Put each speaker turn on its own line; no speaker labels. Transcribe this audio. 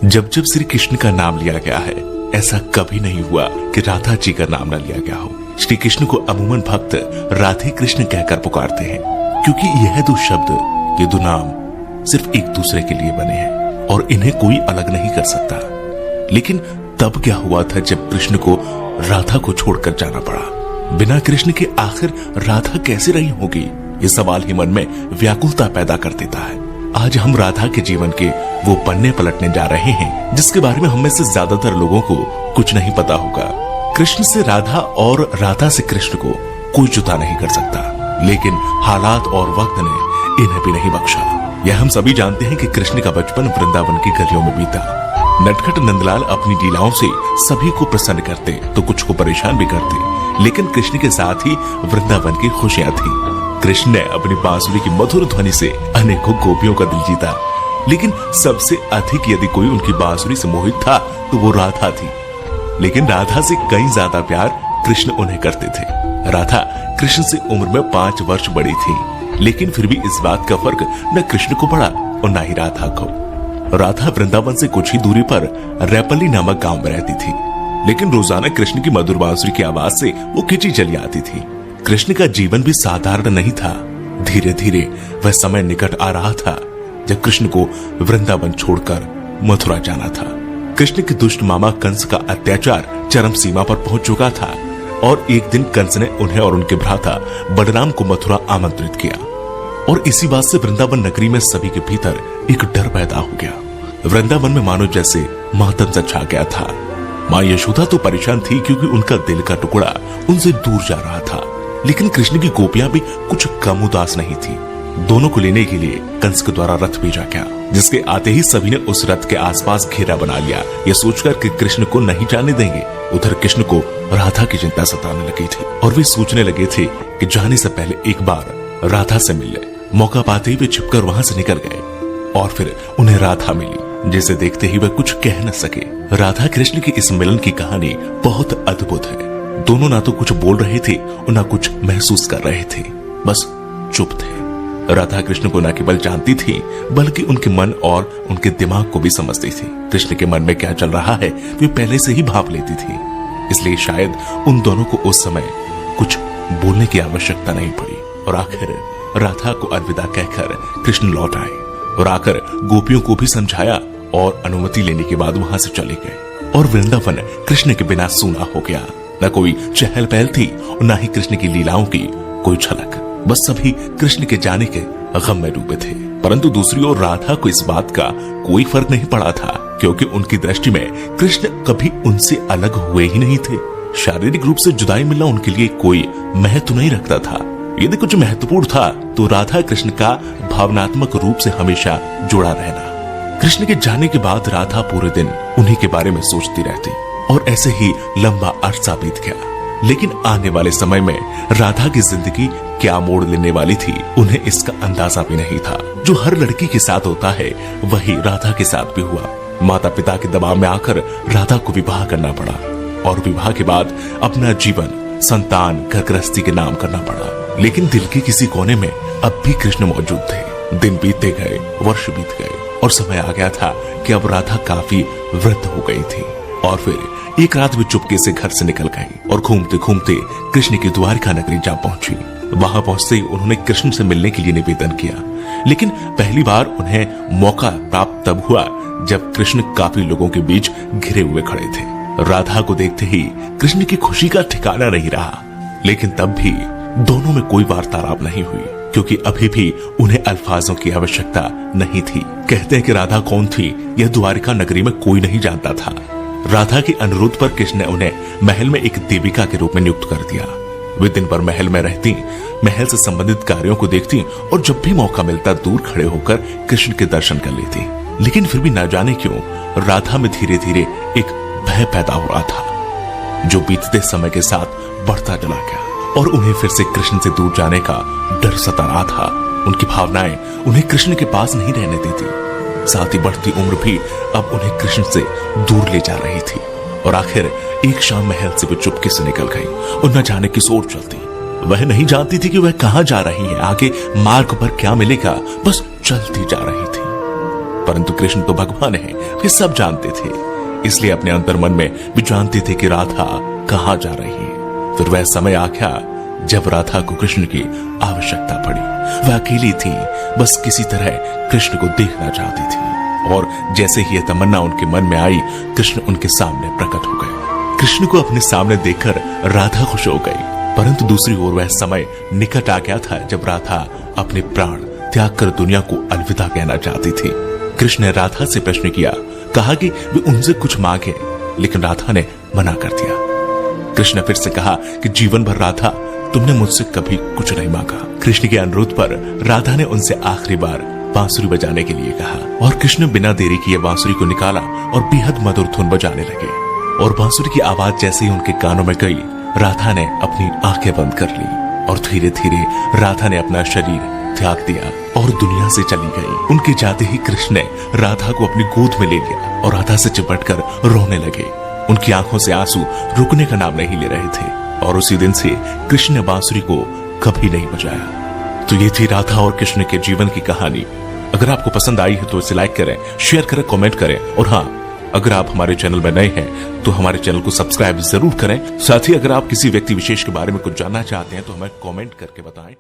जब जब श्री कृष्ण का नाम लिया गया है, ऐसा कभी नहीं हुआ कि राधा जी का नाम न लिया गया हो। श्री कृष्ण को अमूमन भक्त राधे कृष्ण कहकर पुकारते हैं, क्योंकि यह दो शब्द, ये दो नाम सिर्फ एक दूसरे के लिए बने हैं और इन्हें कोई अलग नहीं कर सकता। लेकिन तब क्या हुआ था जब कृष्ण को राधा को छोड़कर जाना पड़ा? बिना कृष्ण के आखिर राधा कैसे रही होगी? ये सवाल ही मन में व्याकुलता पैदा कर देता है। आज हम राधा के जीवन के वो पन्ने पलटने जा रहे हैं जिसके बारे में हम में से ज्यादातर लोगों को कुछ नहीं पता होगा। कृष्ण से राधा और राधा से कृष्ण को कोई जुदा नहीं कर सकता, लेकिन हालात और वक्त ने इन्हें भी नहीं बख्शा। यह हम सभी जानते हैं कि कृष्ण का बचपन वृंदावन की गलियों में बीता। नटखट नंदलाल अपनी लीलाओं से सभी को प्रसन्न करते तो कुछ को परेशान भी करते, लेकिन कृष्ण के साथ ही वृंदावन की खुशियां थी। कृष्ण ने अपनी बांसुरी की मधुर ध्वनि से अनेकों गोपियों का दिल जीता, लेकिन सबसे अधिक यदि कोई उनकी बांसुरी से मोहित था तो वो राधा थी। लेकिन राधा से कई ज्यादा प्यार कृष्ण उन्हें करते थे। राधा कृष्ण से उम्र में 5 वर्ष बड़ी थी, लेकिन फिर भी इस बात का फर्क न कृष्ण को पड़ा और न ही राधा को। राधा वृंदावन से कुछ ही दूरी पर रैपली नामक गांव में रहती थी, लेकिन रोजाना कृष्ण की मधुर बांसुरी की आवाज से वो खिंची चली आती थी। कृष्ण का जीवन भी साधारण नहीं था। धीरे धीरे वह समय निकट आ रहा था जब कृष्ण को वृंदावन छोड़कर मथुरा जाना था। कृष्ण के दुष्ट मामा कंस का अत्याचार चरम सीमा पर पहुंच चुका था और एक दिन कंस ने उन्हें और उनके भ्राता बलराम को मथुरा आमंत्रित किया और इसी बात से वृंदावन नगरी में सभी के भीतर एक डर पैदा हो गया। वृंदावन में मानो जैसे मातम सा छा गया था। मां यशोदा तो परेशान थी क्योंकि उनका दिल का टुकड़ा उनसे दूर जा रहा था, लेकिन कृष्ण की गोपियां भी कुछ कम उदास नहीं थी। दोनों को लेने के लिए कंस के द्वारा रथ भेजा गया, जिसके आते ही सभी ने उस रथ के आसपास घेरा बना लिया, यह सोचकर कि कृष्ण को नहीं जाने देंगे। उधर कृष्ण को राधा की चिंता सताने लगी थी और वे सोचने लगे थे कि जाने से पहले एक बार राधा से मिल ले। मौका पाते ही वे छिपकर वहां से निकल गए और फिर उन्हें राधा मिली, जिसे देखते ही वे कुछ कह न सके। राधा कृष्ण की इस मिलन की कहानी बहुत अद्भुत है। दोनों ना तो कुछ बोल रहे थे और ना कुछ महसूस कर रहे थे, बस चुप थे। राधा कृष्ण को न केवल जानती थी बल्कि उनके मन और उनके दिमाग को भी समझती थी। कृष्ण के मन में क्या चल रहा है वे पहले से ही भाप लेती थी, इसलिए शायद उन दोनों को उस समय कुछ बोलने की आवश्यकता नहीं पड़ी। और आखिर राधा को अलविदा कहकर कृष्ण लौट आए और आकर गोपियों को भी समझाया और अनुमति लेने के बाद वहां से चले गए। और वृंदावन कृष्ण के बिना सूना हो गया। न कोई चहल पहल थी और न ही कृष्ण की लीलाओं की कोई झलक। बस सभी कृष्ण के जाने के गम में डूबे थे। परंतु दूसरी ओर राधा को इस बात का कोई फर्क नहीं पड़ा था, क्योंकि उनकी दृष्टि में कृष्ण कभी उनसे अलग हुए ही नहीं थे। शारीरिक रूप से जुदाई मिलना उनके लिए कोई महत्व नहीं रखता था। यदि कुछ महत्वपूर्ण था तो राधा कृष्ण का भावनात्मक रूप से हमेशा जुड़ा रहना। कृष्ण के जाने के बाद राधा पूरे दिन उन्हीं के बारे में सोचती रहती और ऐसे ही लंबा अरसा बीत गया। लेकिन आने वाले समय में राधा की जिंदगी क्या मोड़ लेने वाली थी उन्हें इसका अंदाजा भी नहीं था। जो हर लड़की के साथ होता है वही राधा के साथ भी हुआ। माता पिता के दबाव में आकर राधा को विवाह करना पड़ा और विवाह के बाद अपना जीवन संतान घर गृहस्थी के नाम करना पड़ा। लेकिन दिल के किसी कोने में अब भी कृष्ण मौजूद थे। दिन बीतते गए, वर्ष बीत गए और समय आ गया था कि अब राधा काफी वृद्ध हो गई थी। और फिर एक रात वे चुपके से घर से निकल गई और घूमते घूमते कृष्ण की द्वारका नगरी जा पहुंची। वहां पहुंचते ही उन्होंने कृष्ण से मिलने के लिए निवेदन किया, लेकिन पहली बार उन्हें मौका प्राप्त तब हुआ जब कृष्ण काफी लोगों के बीच घिरे हुए खड़े थे। राधा को देखते ही कृष्ण की खुशी का ठिकाना नहीं रहा, लेकिन तब भी दोनों में कोई वार्तालाप नहीं हुई, क्योंकि अभी भी उन्हें अल्फाजों की आवश्यकता नहीं थी। कहते हैं कि राधा कौन थी यह द्वारका नगरी में कोई नहीं जानता था। राधा के अनुरोध पर कृष्ण ने उन्हें महल में एक देविका के रूप में नियुक्त कर दिया। वे दिन भर महल में रहती, महल से संबंधित कार्यों को देखती और जब भी मौका मिलता दूर खड़े होकर कृष्ण के दर्शन कर लेती। लेकिन फिर भी न जाने क्यों राधा में धीरे धीरे एक भय पैदा हो रहा था, जो बीतते समय के साथ बढ़ता चला गया और उन्हें फिर से कृष्ण से दूर जाने का डर सता रहा था। उनकी भावनाएं उन्हें कृष्ण के पास नहीं रहने देती। साथ ही बढ़ती उम्र भी अब उन्हें कृष्ण से दूर ले जा रही थी। और आखिर एक शाम महल से वो चुपके से निकल गई और न जाने किस ओर चलती। वह नहीं जानती थी कि वह कहां जा रही है, आगे मार्ग पर क्या मिलेगा, बस चलती जा रही थी। परंतु कृष्ण तो भगवान है, वे सब जानते थे, इसलिए अपने अंतर मन में भी जानते थे कि राधा कहां जा रही है। फिर वह समय आ गया जब राधा को कृष्ण की आवश्यकता पड़ी। वह अकेली थी, बस किसी तरह कृष्ण को देखना चाहती थी, और जैसे ही यह तमन्ना उनके मन में आई, कृष्ण उनके सामने प्रकट हो गए। कृष्ण को अपने सामने देखकर राधा खुश हो गई, परंतु दूसरी ओर वह समय निकट आ गया था जब राधा अपने प्राण त्याग कर दुनिया को अलविदा कहना चाहती थी। कृष्ण ने राधा से प्रश्न किया, कहा कि वे उनसे कुछ मांगे, लेकिन राधा ने मना कर दिया। कृष्ण ने फिर से कहा कि जीवन भर राधा तुमने मुझसे कभी कुछ नहीं मांगा। कृष्ण के अनुरोध पर राधा ने उनसे आखिरी बार बांसुरी बजाने के लिए कहा, और कृष्ण बिना देरी किए बांसुरी को निकाला और बेहद मधुर धुन बजाने लगे। और बांसुरी की आवाज जैसे ही उनके कानों में गई, राधा ने अपनी आंखें बंद कर ली, और धीरे धीरे राधा ने अपना शरीर त्याग दिया और दुनिया से चली गई। उनके जाते ही कृष्ण ने राधा को अपनी गोद में ले लिया और राधा से चिपटकर रोने लगे। उनकी आंखों से आंसू रुकने का नाम नहीं ले रहे थे, और उसी दिन से कृष्ण ने बांसुरी को कभी नहीं बजाया। तो ये थी राधा और कृष्ण के जीवन की कहानी। अगर आपको पसंद आई है तो इसे लाइक करें, शेयर करें, कमेंट करें, और हाँ, अगर आप हमारे चैनल में नए हैं तो हमारे चैनल को सब्सक्राइब जरूर करें। साथ ही अगर आप किसी व्यक्ति विशेष के बारे में कुछ जानना चाहते हैं तो हमें कमेंट करके बताएं।